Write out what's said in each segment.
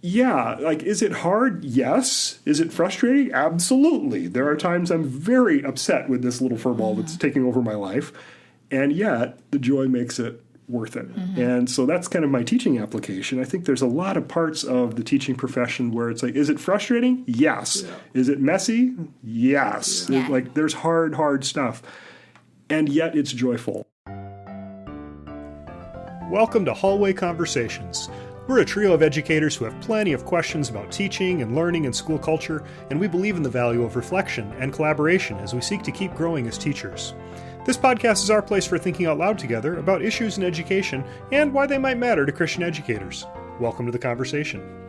Yeah, like, is it hard? Yes. Is it frustrating? Absolutely. There are times I'm very upset with this little furball that's taking over my life, and yet the joy makes it worth it. And so that's kind of my teaching application. I think there's a lot of parts of the teaching profession where it's like, is it frustrating? Yes. Yeah. Is it messy? Yes. Yeah. Like, there's hard stuff, and yet it's joyful. Welcome to Hallway Conversations. We're a trio of educators who have plenty of questions about teaching and learning and school culture, and we believe in the value of reflection and collaboration as we seek to keep growing as teachers. This podcast is our place for thinking out loud together about issues in education and why they might matter to Christian educators. Welcome to the conversation.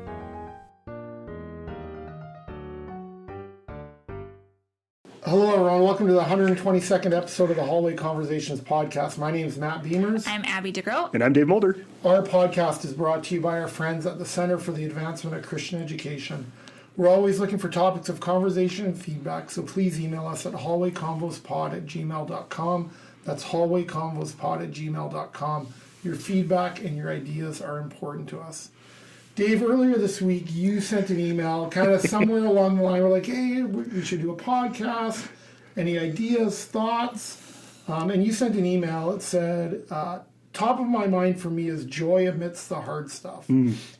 Hello, everyone. Welcome to the 122nd episode of the Hallway Conversations podcast. My name is Matt Beamers. I'm Abby DeGroat. And I'm Dave Mulder. Our podcast is brought to you by our friends at the Center for the Advancement of Christian Education. We're always looking for topics of conversation and feedback, so please email us at hallwayconvospod@gmail.com. That's hallwayconvospod@gmail.com. Your feedback and your ideas are important to us. Dave, earlier this week, you sent an email kind of somewhere along the line. We're like, hey, we should do a podcast. Any ideas, thoughts? And you sent an email. It said, top of my mind for me is joy amidst the hard stuff.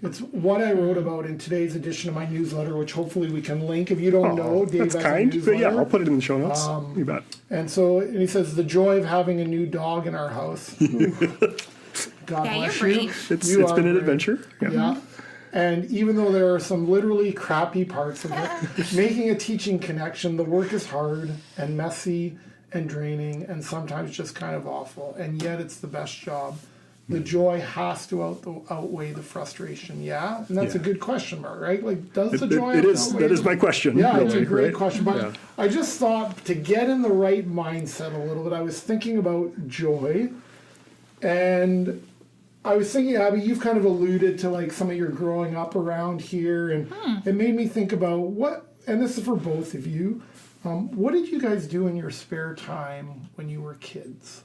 It's what I wrote about in today's edition of my newsletter, which hopefully we can link. If you don't know, Dave that's has kind. a newsletter. But yeah, I'll put it in the show notes. You bet. And he says, the joy of having a new dog in our house. God bless you. It's been an adventure. Yeah. And even though there are some literally crappy parts of it, making a teaching connection, the work is hard and messy and draining and sometimes just kind of awful. And yet it's the best job. The joy has to outweigh the frustration. Yeah? And that's a good question mark, right? Like, does the joy outweigh? That is my question. Yeah, really, it's a great right? question. But I just thought to get in the right mindset a little bit, I was thinking about joy. And I was thinking, Abby, you've kind of alluded to like some of your growing up around here, and it made me think about and this is for both of you, what did you guys do in your spare time when you were kids?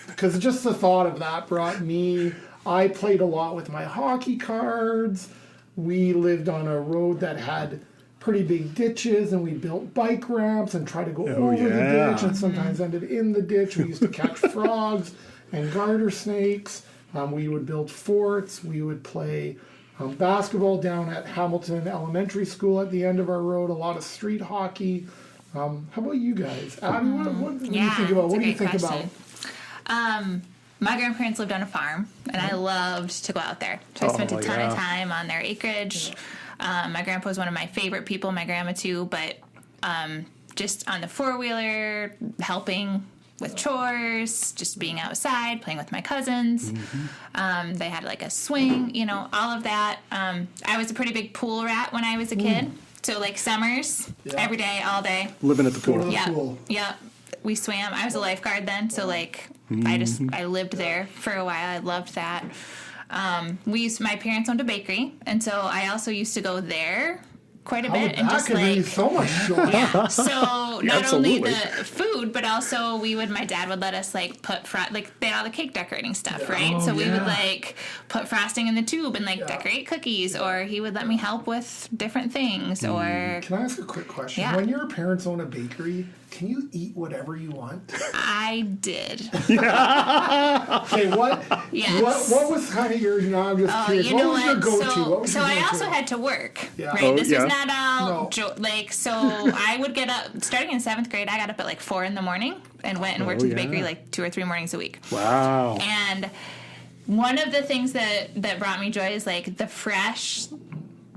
Because just the thought of that brought me, I played a lot with my hockey cards. We lived on a road that had pretty big ditches, and we built bike ramps and tried to go over the ditch, and sometimes ended in the ditch. We used to catch frogs and garter snakes. We would build forts. We would play basketball down at Hamilton Elementary School at the end of our road. A lot of street hockey. How about you guys? Abby, what do you think about? What do you think about? My grandparents lived on a farm, and I loved to go out there. So I spent a ton of time on their acreage. My grandpa was one of my favorite people, my grandma too, but just on the four-wheeler, helping with chores, just being outside, playing with my cousins. They had like a swing, all of that. I was a pretty big pool rat when I was a kid. So like summers, every day, all day. Living at the pool. Yeah. We swam. I was a lifeguard then, so like I lived there for a while. I loved that. My parents owned a bakery, and so I also used to go there quite a bit, and just like so much joy. So not only the food, but also my dad would let us like put they had all the cake decorating stuff, right? So we would like put frosting in the tube and like decorate cookies, or he would let me help with different things. Or can I ask a quick question? When your parents own a bakery, can you eat whatever you want? I did. Okay, what? Yes. What was kind of your? I'm just curious. What was your go-to? So I also had to work. Yeah. Right. This was not all so I would get up starting in 7th grade. I got up at like 4 a.m. and went and worked at the bakery like 2 or 3 mornings a week. Wow. And one of the things that brought me joy is like the fresh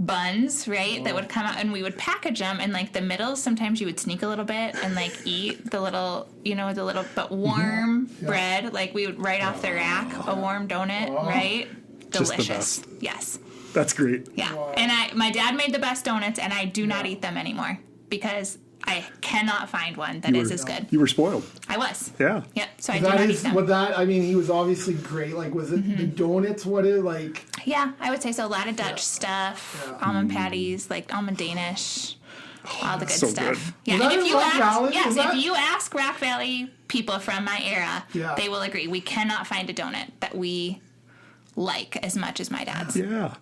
buns, right, that would come out, and we would package them, and like the middle, sometimes you would sneak a little bit and like eat the little but warm bread, like we would right off the rack, a warm donut, right? Delicious. Just the best. Yes. That's great. Yeah. Wow. And my dad made the best donuts, and I do not eat them anymore because I cannot find one that is as good. You were spoiled. I was. Yeah. Yep. So I do not eat them. He was obviously great. Like, was it the donuts? Yeah, I would say so. A lot of Dutch stuff, almond patties, like almond Danish, all the good stuff. Good. Yeah, and if you ask Rock Valley people from my era, they will agree. We cannot find a donut that we like as much as my dad's. Yeah.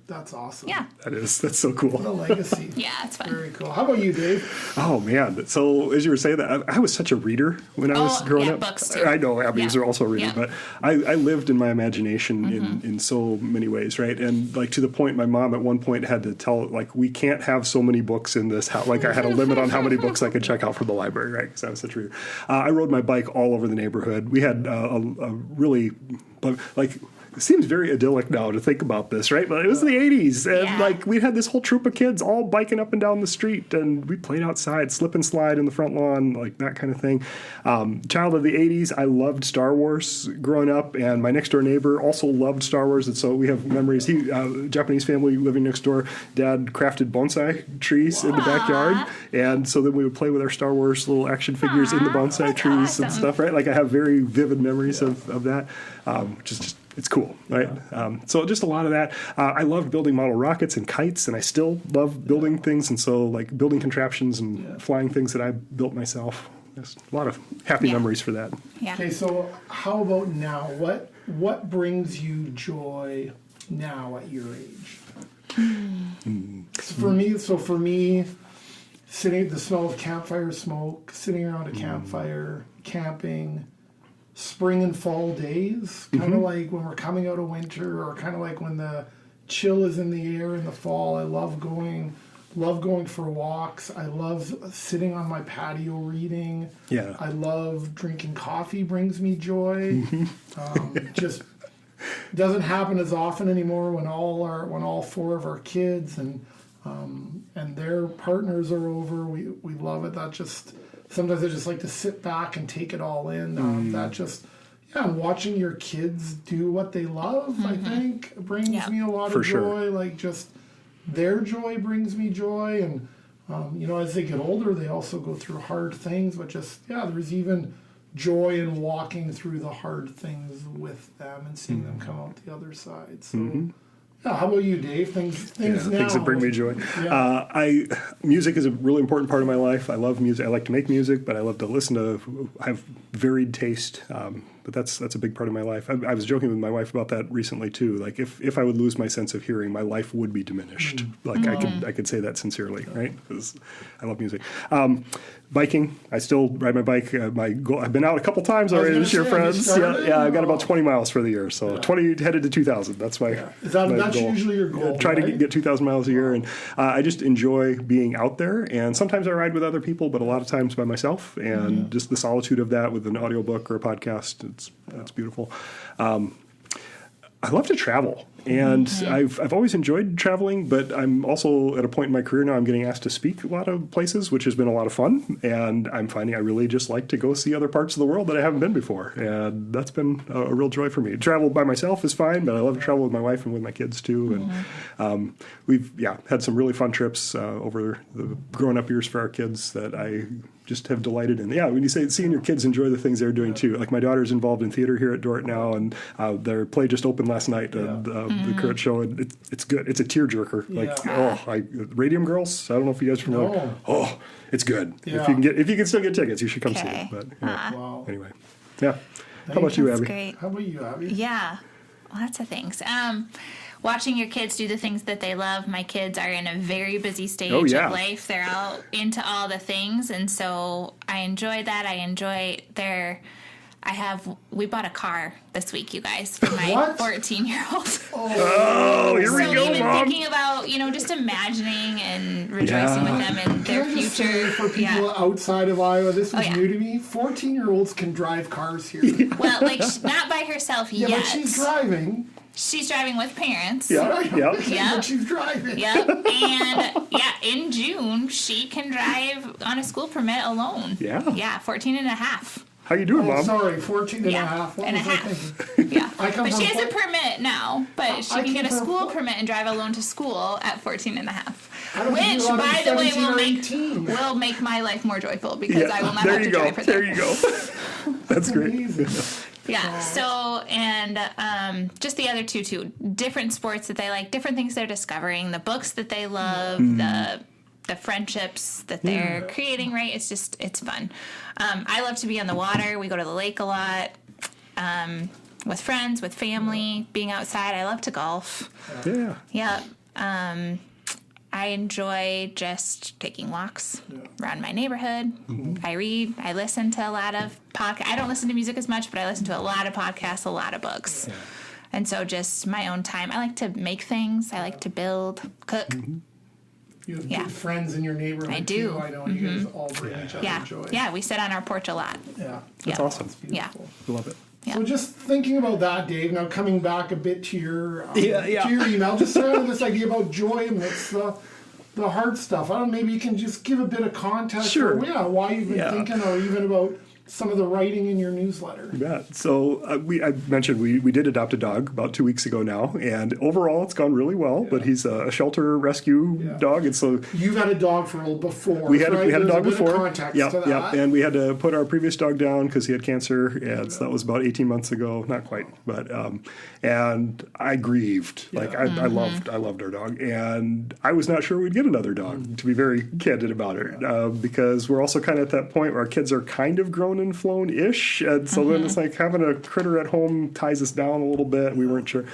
That's awesome. Yeah. That's so What a cool. legacy. Yeah, it's fun. Very cool. How about you, Dave? Oh man. So as you were saying that, I was such a reader when I was growing up. Books too. I know Abby's are also a reader, Yeah. but I lived in my imagination in so many ways, right? And like to the point, my mom at one point had to tell, like, we can't have so many books in this house. Like I had a limit on how many books I could check out from the library, right? Because I was such a reader. I rode my bike all over the neighborhood. We had a really, like, it seems very idyllic now to think about this, right? But it was the 80s, and Yeah. like we had this whole troop of kids all biking up and down the street, and we played outside, slip and slide in the front lawn, like that kind of thing. Child of the 80s, I loved Star Wars growing up, and my next door neighbor also loved Star Wars, and so we have memories. He, Japanese family living next door, Dad crafted bonsai trees in the backyard, and so then we would play with our Star Wars little action figures in the bonsai that's trees and awesome. stuff, right? Like I have very vivid memories of that, which is just, it's cool, right? So just a lot of that. I loved building model rockets and kites, and I still love building things, and so like building contraptions and flying things that I built myself. There's a lot of happy memories for that. Yeah. Okay, so how about now? What brings you joy now at your age? For me, sitting the smell of campfire smoke, sitting around a campfire, camping, spring and fall days, kind of like when we're coming out of winter, or kind of like when the chill is in the air in the fall. I love going for walks. I love sitting on my patio reading. Yeah. I love drinking coffee, brings me joy. Just doesn't happen as often anymore when all four of our kids and their partners are over. We love it. That just sometimes I just like to sit back and take it all in. And watching your kids do what they love, I think, brings me a lot For of sure. joy. Like just their joy brings me joy, and as they get older, they also go through hard things. But there's even joy in walking through the hard things with them and seeing them come out the other side. So. Yeah, how about you, Dave? Things now. Things that bring me joy. Yeah. Music is a really important part of my life. I love music. I like to make music, but I love to listen to. I have varied taste, but that's a big part of my life. I was joking with my wife about that recently too. Like if I would lose my sense of hearing, my life would be diminished. Like I could say that sincerely, right? Because I love music. Biking. I still ride my bike. My goal. I've been out a couple times already this year, friends. Yeah, I've got about 20 miles for the year, so 20 headed to 2,000. That's my. Is that my that's goal. usually your goal? Try right? to get 2,000 miles a year, and I just enjoy being out there. And sometimes I ride with other people, but a lot of times by myself. And just the solitude of that with an audiobook or a podcast, it's beautiful. I love to travel, and I've always enjoyed traveling, but I'm also at a point in my career now I'm getting asked to speak a lot of places, which has been a lot of fun, and I'm finding I really just like to go see other parts of the world that I haven't been before, and that's been a real joy for me. Travel by myself is fine, but I love to travel with my wife and with my kids too, and we've had some really fun trips over the growing up years for our kids that I just have delighted in. Yeah, when you say seeing your kids enjoy the things they're doing too. Like my daughter's involved in theater here at Dorrit now, and their play just opened last night, the current show, and it's good. It's a tearjerker. Like Radium Girls. I don't know if you guys are familiar. No. Oh, it's good. Yeah. If you can still get tickets, you should come see it. But Wow. anyway, yeah. How about you, That's Abby? great. How about you, Abby? Yeah, lots of things. Watching your kids do the things that they love. My kids are in a very busy stage of life. They're all into all the things, and so I enjoy that. I enjoy we bought a car this week, you guys, for my What? 14-year-old. Oh, here we So go, even Mom. thinking about, just imagining and rejoicing with them and their Can I just say, future. for people outside of Iowa, this was yeah. new to me. 14-year-olds can drive cars here. Well, like not by herself Yeah, yet. but she's driving. She's driving with parents. Yeah. Yeah. But she's driving. Yep. And in June, she can drive on a school permit alone. Yeah. Yeah, 14 and a half. How you doing, Oh, Mom? sorry, 14 and a Yeah, half. What and a was I half. thinking? Yeah. I come But she from has a permit now, but she I can get a come from school Fort- permit and drive alone to school at 14 and a half. I don't Which, think you're allowed to by be the way, 17 or 18. will make my life more joyful because I will not there have you to go. drive her There there. you go. That's great. Amazing. Yeah. So, and just the other two, too. Different sports that they like, different things they're discovering, the books that they love, the friendships that they're creating, right? It's fun. I love to be on the water. We go to the lake a lot. with friends, with family, being outside. I love to golf. Yeah. Yep. I enjoy just taking walks around my neighborhood. I read. I listen to a lot of podcasts. I don't listen to music as much, but I listen to a lot of podcasts, a lot of books. Yeah. And so just my own time. I like to make things. I like to build, cook. You have good friends in your neighborhood. I do. Too. I know you guys all bring each other joy. Yeah, we sit on our porch a lot. Yeah. That's awesome. That's beautiful. I love it. Yeah. So just thinking about that, Dave, now coming back a bit to your, to your email, just this idea about joy amidst the hard stuff. I don't know, maybe you can just give a bit of context. Sure. Why you've been thinking, or even about some of the writing in your newsletter. Yeah. So I mentioned we did adopt a dog about 2 weeks ago now, and overall it's gone really well. But he's a shelter rescue dog, and so you've had a dog before. We had a dog bit before. Of context to that. And we had to put our previous dog down because he had cancer, and so that was about 18 months ago. Not quite, but and I grieved. Like I loved our dog, and I was not sure we'd get another dog. To be very candid about it, because we're also kind of at that point where our kids are kind of grown and flown-ish, and so then it's like having a critter at home ties us down a little bit. We weren't sure.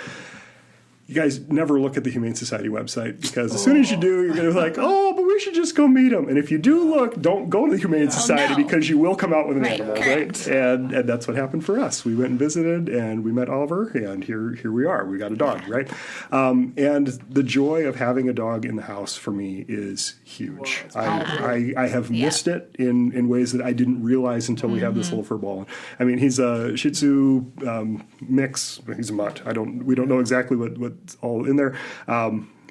You guys never look at the Humane Society website, because as soon as you do, you're going to be like, oh, but we should just go meet them. And if you do look, don't go to the Humane Society because you will come out with an animal, right? And that's what happened for us. We went and visited, and we met Oliver, and here we are. We got a dog, right? And the joy of having a dog in the house for me is huge. I have missed it in ways that I didn't realize until we had this little fur ball. I mean, he's a Shih Tzu mix. He's a mutt. We don't know exactly what's all in there.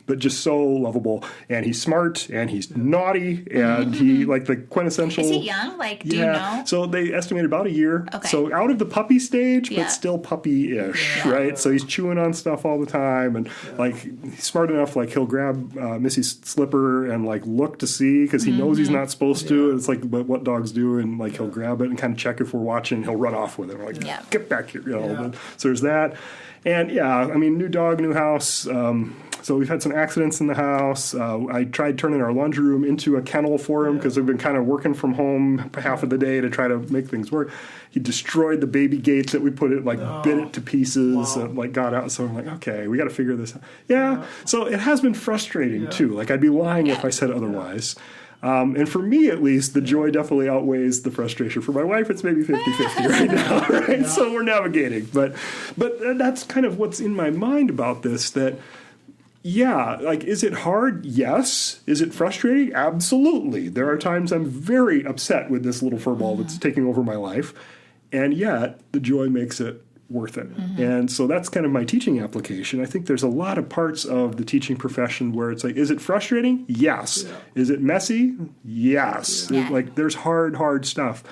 But just so lovable, and he's smart, and he's naughty, and he like the quintessential. Is he young? Do you know? So they estimate about a year. Okay. So out of the puppy stage, but still puppy-ish, right? So he's chewing on stuff all the time, and he's smart enough. Like he'll grab Missy's slipper and look to see because he knows he's not supposed to. It's like what dogs do, and he'll grab it and kind of check if we're watching. He'll run off with it. Get back here, So there's that, and new dog, new house. So we've had some accidents in the house. I tried turning our laundry room into a kennel for him because we've been kind of working from home half of the day to try to make things work. He destroyed the baby gates that we put it, bit it to pieces, and got out. So I'm like, okay, we got to figure this out. Yeah. So it has been frustrating too. I'd be lying if I said otherwise. And for me, at least, the joy definitely outweighs the frustration. For my wife, it's maybe 50-50 right now, right? Yeah. So we're navigating. But that's kind of what's in my mind about this, that is it hard? Yes. Is it frustrating? Absolutely. There are times I'm very upset with this little furball that's taking over my life, and yet the joy makes it worth it. And so that's kind of my teaching application. I think there's a lot of parts of the teaching profession where it's is it frustrating? Yes. Yeah. Is it messy? Yes. Yeah. There's hard stuff.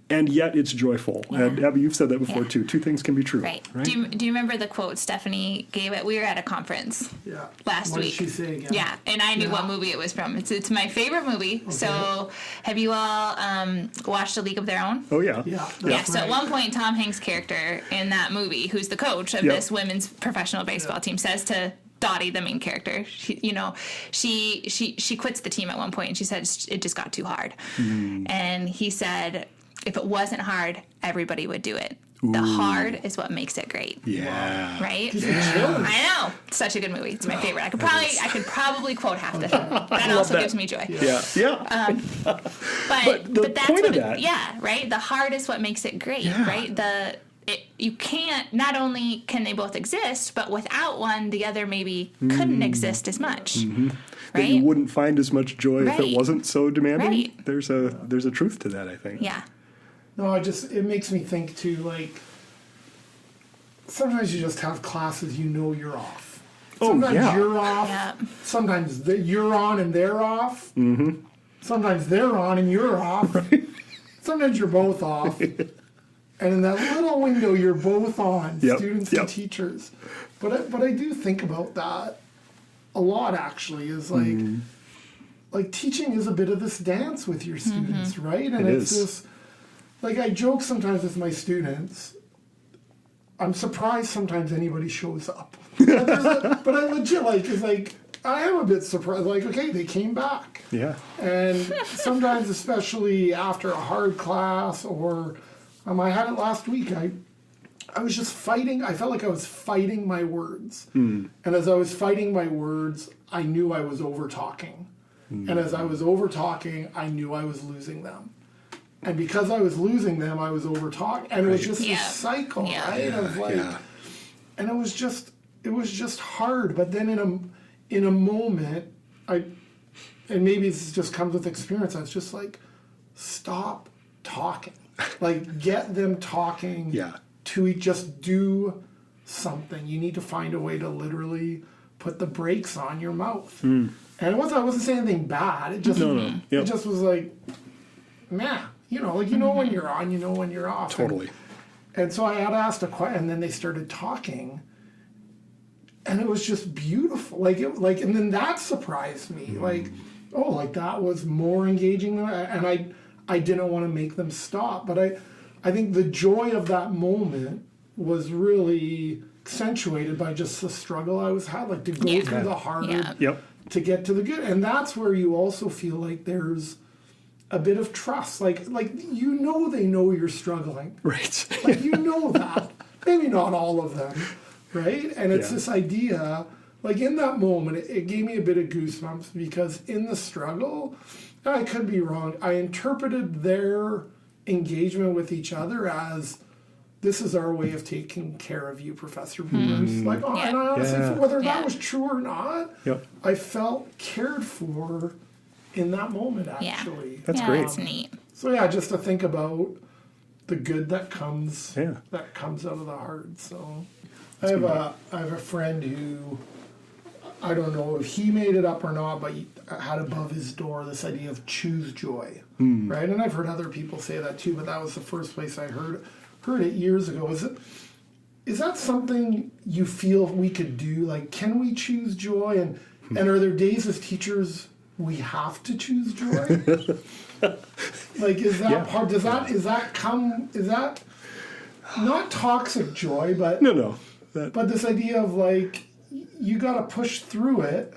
And yet it's joyful. Yeah. And Abby, you've said that before too. Two things can be true. Right. Do you remember the quote Stephanie gave it? We were at a conference last week. What did she say again? Yeah, and I knew what movie it was from. It's my favorite movie. Okay. So have you all watched A League of Their Own? Oh, yeah. Yeah. So at one point, Tom Hanks' character in that movie, who's the coach of this women's professional baseball team, says to Dottie, the main character, she quits the team at one point, and she said it just got too hard. And he said, if it wasn't hard, everybody would do it. Ooh. The hard is what makes it great. Yeah. Right? Yeah. I know. Such a good movie. It's my favorite. I could probably quote half the thing. That also gives me joy. Yeah. But that's point what of that. Right? The hard is what makes it great, right? You can't, not only can they both exist, but without one, the other maybe couldn't exist as much. Right? That you wouldn't find as much joy if it wasn't so demanding. Right. There's a truth to that, I think. Yeah. No, it makes me think too, sometimes you just have classes you're off. Sometimes you're off. Yeah. Sometimes you're on and they're off. Mm-hmm. Sometimes they're on and you're off. Right. Sometimes you're both off. And in that little window, you're both on, students and teachers. But I do think about that a lot, actually, is teaching is a bit of this dance with your students, right? And it's this... I joke sometimes with my students, I'm surprised sometimes anybody shows up. But I legit, I am a bit surprised. Okay, they came back. Yeah. And sometimes, especially after a hard class, or I had it last week, I I was just fighting. I felt like I was fighting my words. And as I was fighting my words, I knew I was over talking. And as I was over talking, I knew I was losing them. And because I was losing them, I was over talking. And it was just this cycle, right? Of like, and it was just hard. But then in a moment, and maybe this just comes with experience, I was just like, stop talking. Like, get them talking to just do something. You need to find a way to literally put the brakes on your mouth. And I wasn't saying anything bad. It just it just was like, nah, like when you're on, when you're off. Totally. And so I had asked a question, and then they started talking, and it was just beautiful. And then that surprised me. Like, that was more engaging than and I didn't want to make them stop, but I think the joy of that moment was really accentuated by just the struggle I was having, like to go through the hard to get to the good. And that's where you also feel like there's a bit of trust. Like they know you're struggling. Right. Like that. Maybe not all of them, right? And it's this idea, like in that moment, it gave me a bit of goosebumps because in the struggle, I could be wrong, I interpreted their engagement with each other as, this is our way of taking care of you, Professor Bruce. And I honestly, whether that was true or not, I felt cared for in that moment, actually. That's great. That's neat. So just to think about the good that comes out of the hard. So I have a friend who, I don't know if he made it up or not, but he had above his door this idea of choose joy, right? And I've heard other people say that too, but that was the first place I heard it years ago. Is that something you feel we could do? Like, can we choose joy? And are there days as teachers we have to choose joy? Like, is that part? Is that not toxic joy, but no. But this idea of like, you got to push through it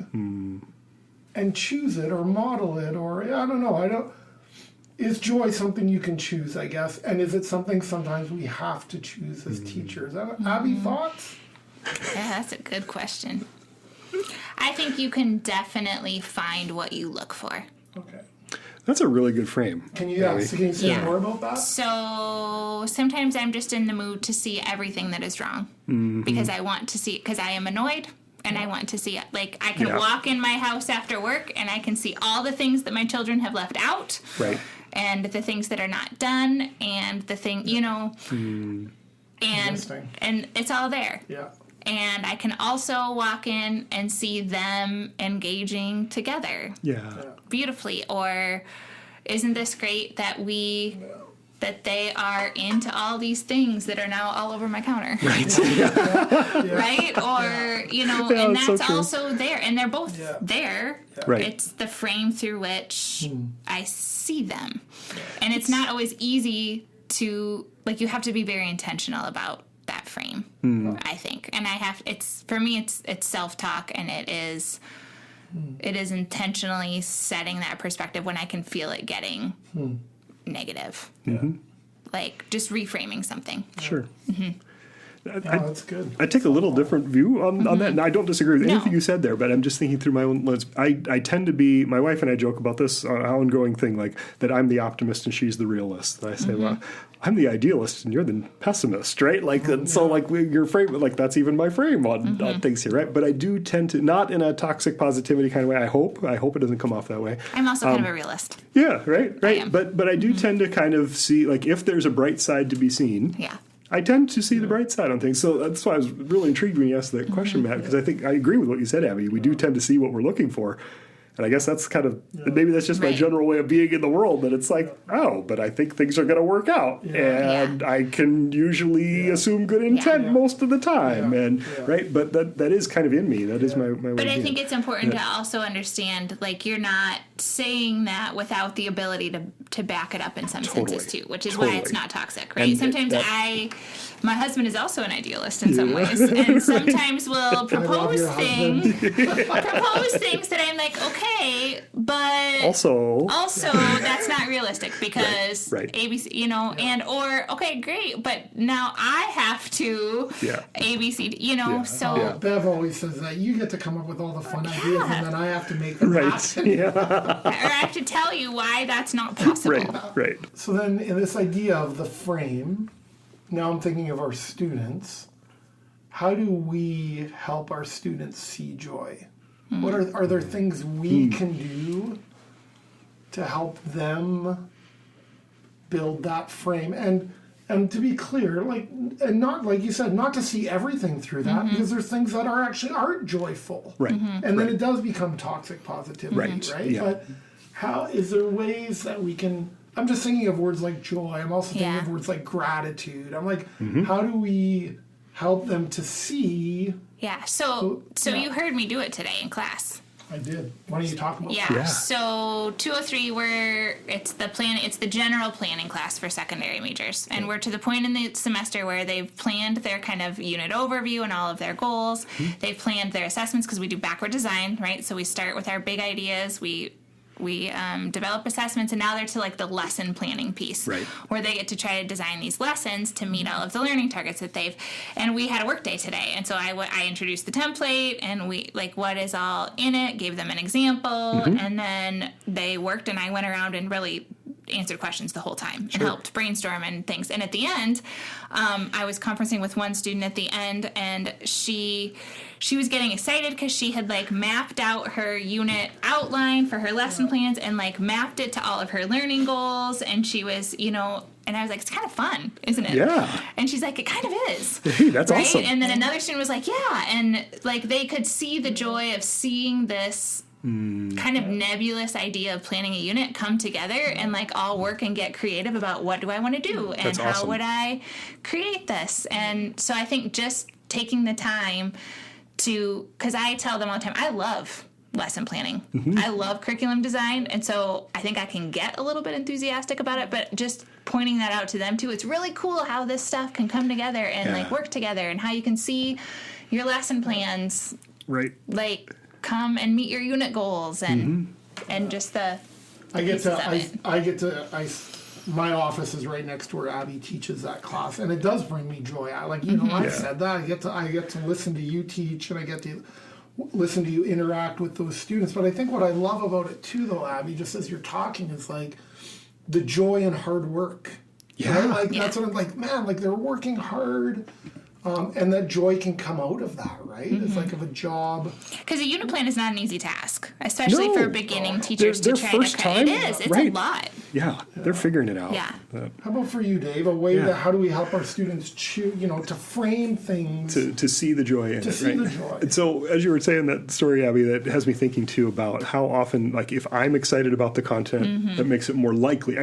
and choose it or model it, or I don't know. Is joy something you can choose, I guess? And is it something sometimes we have to choose as teachers? Abby, thoughts? Yeah, that's a good question. I think you can definitely find what you look for. Okay. That's a really good frame. Can you say more about that? So sometimes I'm just in the mood to see everything that is wrong because I want to see it, because I am annoyed and I want to see it. Like, I can walk in my house after work and I can see all the things that my children have left out. Right. And the things that are not done and the thing, and it's all there. Yeah. And I can also walk in and see them engaging together. Beautifully. Or isn't this great that that they are into all these things that are now all over my counter? Right. Right? Or, and that's so also there. And they're both there. Right. It's the frame through which I see them. And it's not always easy to, like, you have to be very intentional about that frame, I think. And for me, it's self-talk, and it is intentionally setting that perspective when I can feel it getting negative. Like, just reframing something. Sure. That's good. I take a little different view on that, and I don't disagree with anything you said there, but I'm just thinking through my own lens. I tend to be, my wife and I joke about this ongoing thing, like that I'm the optimist and she's the realist. And I say, well, I'm the idealist and you're the pessimist, right? Like, so like your frame, like that's even my frame on things here, right? But I do tend to, not in a toxic positivity kind of way, I hope it doesn't come off that way. I'm also kind of a realist. Yeah, right. But I do tend to kind of see, like, if there's a bright side to be seen. Yeah. I tend to see the bright side on things. So that's why I was really intrigued when you asked that question, Matt, because I think I agree with what you said, Abby. We do tend to see what we're looking for. And I guess that's kind of, maybe that's just my general way of being in the world, that it's like, but I think things are going to work out. And I can usually assume good intent most of the time. Right? But that is kind of in me. That is my way But of I being. think it's important to also understand, like, you're not saying that without the ability to back it up in some senses too, which is why it's not toxic, right? And sometimes my husband is also an idealist in some ways, and sometimes will propose things that I'm like, okay, but Also that's not realistic because right. ABC, and or okay, great, but now I have to ABC, so. Yeah. Bev always says that you get to come up with all the fun ideas, and then I have to make them right. happen. Or I have to tell you why that's not possible. Right. So then, in this idea of the frame, now I'm thinking of our students. How do we help our students see joy? What are there things we can do to help them build that frame? And to be clear, and not like you said, not to see everything through that, because there's things that aren't joyful, Right. And then it does become toxic positivity, right? Yeah. But how is there ways that we can? I'm just thinking of words like joy. I'm also thinking of words like gratitude. I'm like, how do we help them to see? Yeah. So you heard me do it today in class. I did. Why don't you talk about that? Yeah. So 203, it's the general planning class for secondary majors, and we're to the point in the semester where they've planned their kind of unit overview and all of their goals. They've planned their assessments because we do backward design, right? So we start with our big ideas. We develop assessments, and now they're to like the lesson planning piece, right, where they get to try to design these lessons to meet all of the learning targets that and we had a work day today, and so I introduced the template, and we what is all in it, gave them an example, and then they worked, and I went around and really answered questions the whole time and helped brainstorm and things. And at the end, I was conferencing with one student at the end, and she was getting excited because she had mapped out her unit outline for her lesson plans and mapped it to all of her learning goals. And she was, and I was like, it's kind of fun, isn't it? Yeah. And she's like, it kind of is. Hey, that's right? awesome. And then another student was like, yeah. And they could see the joy of seeing this kind of nebulous idea of planning a unit come together and all work and get creative about what do I want to do and how would I create this. And so I think just taking the time because I tell them all the time, I love lesson planning. I love curriculum design, and so I think I can get a little bit enthusiastic about it, but just pointing that out to them too, it's really cool how this stuff can come together and work together, and how you can see your lesson plans come and meet your unit goals and just the my office is right next to where Abby teaches that class, and it does bring me joy. I said that I get to listen to you teach, and I get to listen to you interact with those students. But I think what I love about it too, though, Abby, just as you're talking, is the joy in hard work. Yeah, right? That's what I'm like. Man, they're working hard. And that joy can come out of that, right? It's of a job. Because a unit plan is not an easy task, especially for beginning teachers to try to time, it is. It's a lot. Yeah, they're figuring it out. Yeah. How about for you, Dave? A way that how do we help our students to frame things to see the joy in it, see the joy. And so, as you were saying that story, Abby, that has me thinking too about how often, if I'm excited about the content, that makes it more likely.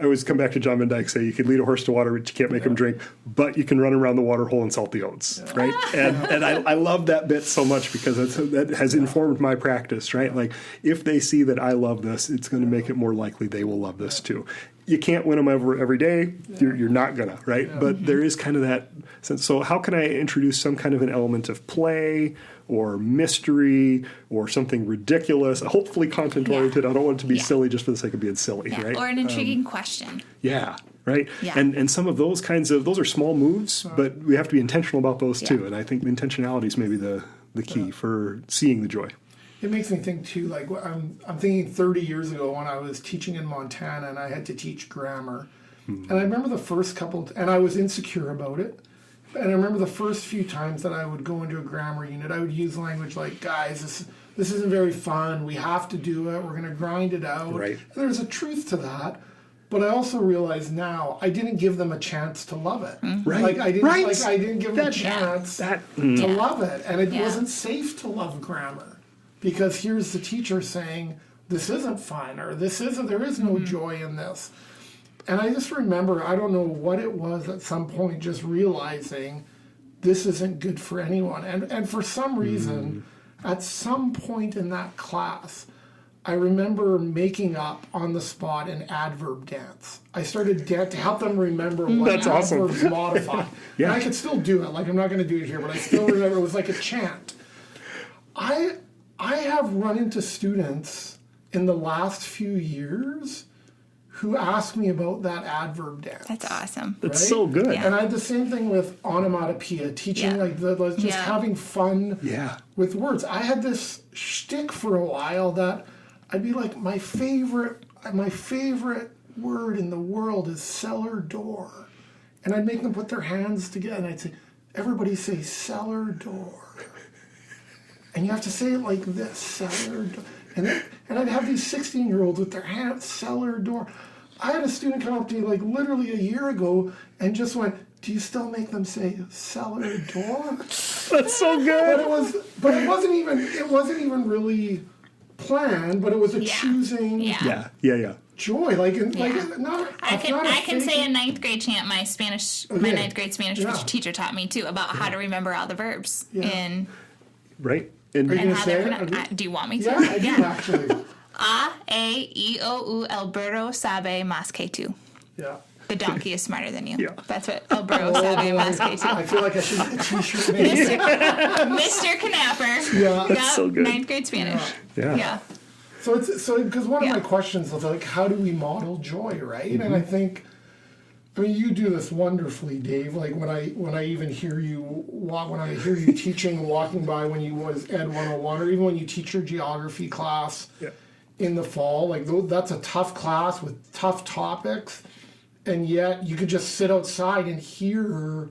I always come back to John Van Dyke, say you can lead a horse to water, but you can't make him drink, but you can run around the water hole and salt the oats, right? And I love that bit so much because that has informed my practice, right? If they see that I love this, it's going to make it more likely they will love this too. You can't win them over every day. You're not going to, right? Yeah. But there is kind of that sense. So how can I introduce some kind of an element of play or mystery or something ridiculous, hopefully content-oriented. I don't want it to be silly just for the sake of being silly, right? Or an intriguing question. Yeah, right? Yeah. And some of those those are small moves, but we have to be intentional about those too. And I think intentionality is maybe the key for seeing the joy. It makes me think too, I'm thinking 30 years ago when I was teaching in Montana and I had to teach grammar. And I remember the first couple, and I was insecure about it. And I remember the first few times that I would go into a grammar unit, I would use language like, guys, this isn't very fun. We have to do it. We're going to grind it out. Right. And there's a truth to that. But I also realize now I didn't give them a chance to love it. Right. I didn't give them a chance to love it. And it wasn't safe to love grammar. Because here's the teacher saying, this isn't fun, or there is no joy in this. And I just remember, I don't know what it was at some point, just realizing this isn't good for anyone. And for some reason, at some point in that class, I remember making up on the spot an adverb dance. I started to help them remember what That's awesome. adverbs modify. Yeah. And I could still do it. Like, I'm not going to do it here, but I still remember it was like a chant. I have run into students in the last few years who asked me about that adverb dance. That's awesome. That's Right? so good. Yeah. And I had the same thing with onomatopoeia, teaching Yeah. just Yeah. having fun Yeah. with words. I had this shtick for a while that I'd be like, my favorite word in the world is cellar door. And I'd make them put their hands together and I'd say, everybody say cellar door. And you have to say it like this, cellar door. And I'd have these 16-year-olds with their hands, cellar door. I had a student come up to me like literally a year ago and just went, do you still make them say cellar door? That's so good. But it wasn't even really planned, but it was a Yeah. choosing Yeah. Yeah. joy. I can say a ninth grade chant. My Okay. ninth grade Spanish Yeah. teacher taught me too about how to remember all the verbs Yeah. Right? And Are you and gonna how say they're it? pronounced. Do you want me to? Yeah, I do actually. A-E-O-U, el burro sabe más que tú. Yeah. The donkey is smarter than you. Yeah. That's what el burro sabe más que tú. I feel like I should get a t-shirt made. Mr. Knapper. Yeah. Yep, so good. Ninth grade Spanish. yeah. So because one of Yeah. my questions was like, how do we model joy, right? Mm-hmm. And I think, I mean, you do this wonderfully, Dave. Like when I even hear you when I hear you teaching, walking by when you was Ed 101, or even when you teach your geography class Yeah. in the fall, like that's a tough class with tough topics, and yet you could just sit outside and hear.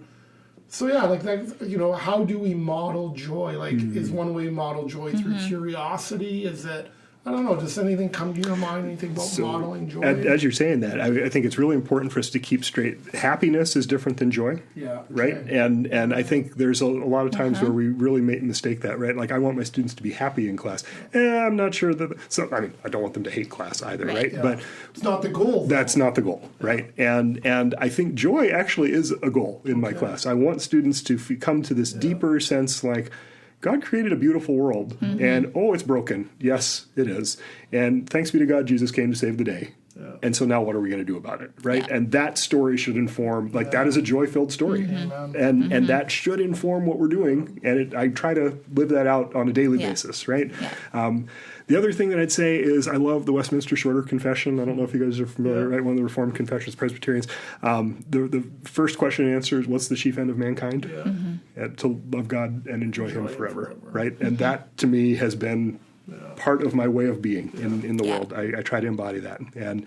So yeah, like that. How do we model joy? Like, is one way to model joy through curiosity? Is it? I don't know. Does anything come to your mind? Anything about modeling joy? As you're saying that, I think it's really important for us to keep straight. Happiness is different than joy. Yeah. Right. Okay. And I think there's a lot of times where we really mistake that. Right. Like I want my students to be happy in class. I'm not sure that. So I mean, I don't want them to hate class either. Right. Yeah. But It's not the goal. that's not the goal, right? And I think joy actually is a goal in my class. I want students to come to this deeper sense, like God created a beautiful world, and it's broken. Yes, it is. And thanks be to God, Jesus came to save the day. Yeah. And so now what are we going to do about it, right? Yeah. And that story should inform, that is a joy-filled story. Amen. And that should inform what we're doing. And I try to live that out on a daily basis, right? Yeah. The other thing that I'd say is I love the Westminster Shorter Confession. I don't know if you guys are familiar, right? One of the Reformed confessions, Presbyterians. The first question and answer is, what's the chief end of mankind? Yeah. And to love God and enjoy Him forever, right? And that, to me, has been part of my way of being in the world. I try to embody that. And,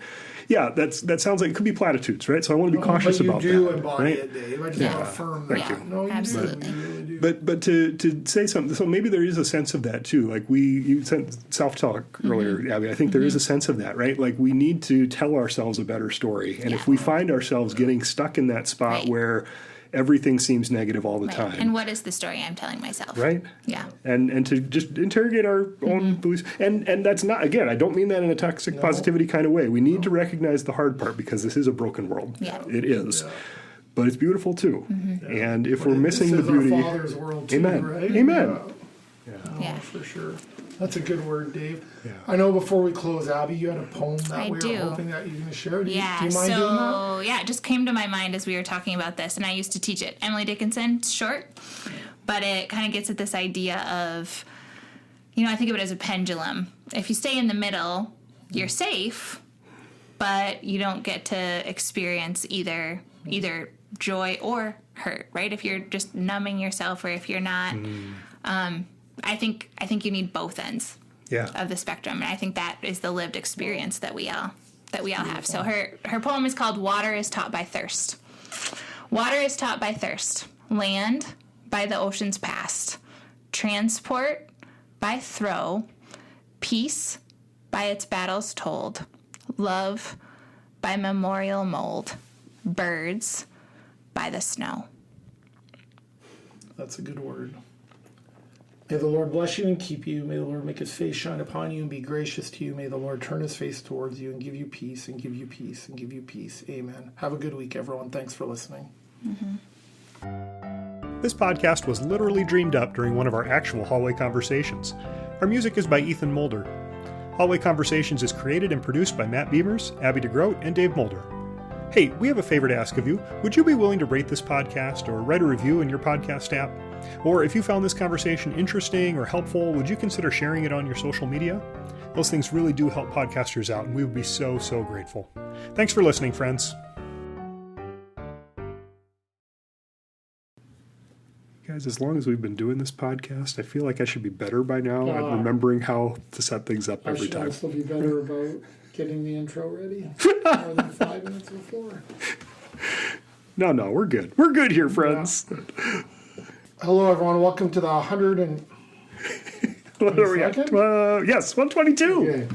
that sounds like it could be platitudes, right? So I want to be cautious about that. But you do embody right? it, Dave. I just want to affirm that. Thank you. No, you Absolutely. do. You really do. But to say something, so maybe there is a sense of that too. Like you said self-talk earlier, Abby. I think there is a sense of that, right? Like we need to tell ourselves a better story. And if we find ourselves getting stuck in that spot Right. where everything seems negative all the Right. time. And what is the story I'm telling myself? Right? Yeah. And to just interrogate our own beliefs. And that's not, again, I don't mean that in a toxic positivity kind of way. We need to recognize the hard part because this is a broken world. Yeah. It is. But it's beautiful too. And if we're missing this the is beauty. our Father's world too, Amen. right? Amen. Yeah. For sure. That's a good word, Dave. Yeah. I know before we close, Abby, you had a poem that I we do. were hoping that you're going to share. Do Yeah, you mind doing that? so it just came to my mind as we were talking about this, and I used to teach it. Emily Dickinson, it's short, but it kind of gets at this idea of, I think of it as a pendulum. If you stay in the middle, you're safe, but you don't get to experience either joy or hurt, right? If you're just numbing yourself, or if you're not, I think you need both ends of the spectrum, and I think that is the lived experience that we all have. So her poem is called "Water is Taught by Thirst." Water is taught by thirst, land by the ocean's past, transport by throw, peace by its battles told, love by memorial mold, birds by the snow. That's a good word. May the Lord bless you and keep you. May the Lord make his face shine upon you and be gracious to you. May the Lord turn his face towards you and give you peace and give you peace and give you peace. Amen. Have a good week, everyone. Thanks for listening. This podcast was literally dreamed up during one of our actual hallway conversations. Our music is by Ethan Mulder. Hallway Conversations is created and produced by Matt Beamers, Abby DeGroat, and Dave Mulder. Hey, we have a favor to ask of you. Would you be willing to rate this podcast or write a review in your podcast app? Or if you found this conversation interesting or helpful, would you consider sharing it on your social media? Those things really do help podcasters out, and we would be so, so grateful. Thanks for listening, friends. Guys, as long as we've been doing this podcast, I feel like I should be better by now at remembering how to set things up every time. I should also be better about getting the intro ready more than 5 minutes before. No, we're good. We're good here, friends. Yeah. Hello, everyone. Welcome to the 100 and... What are we at? Yes, 122. Okay.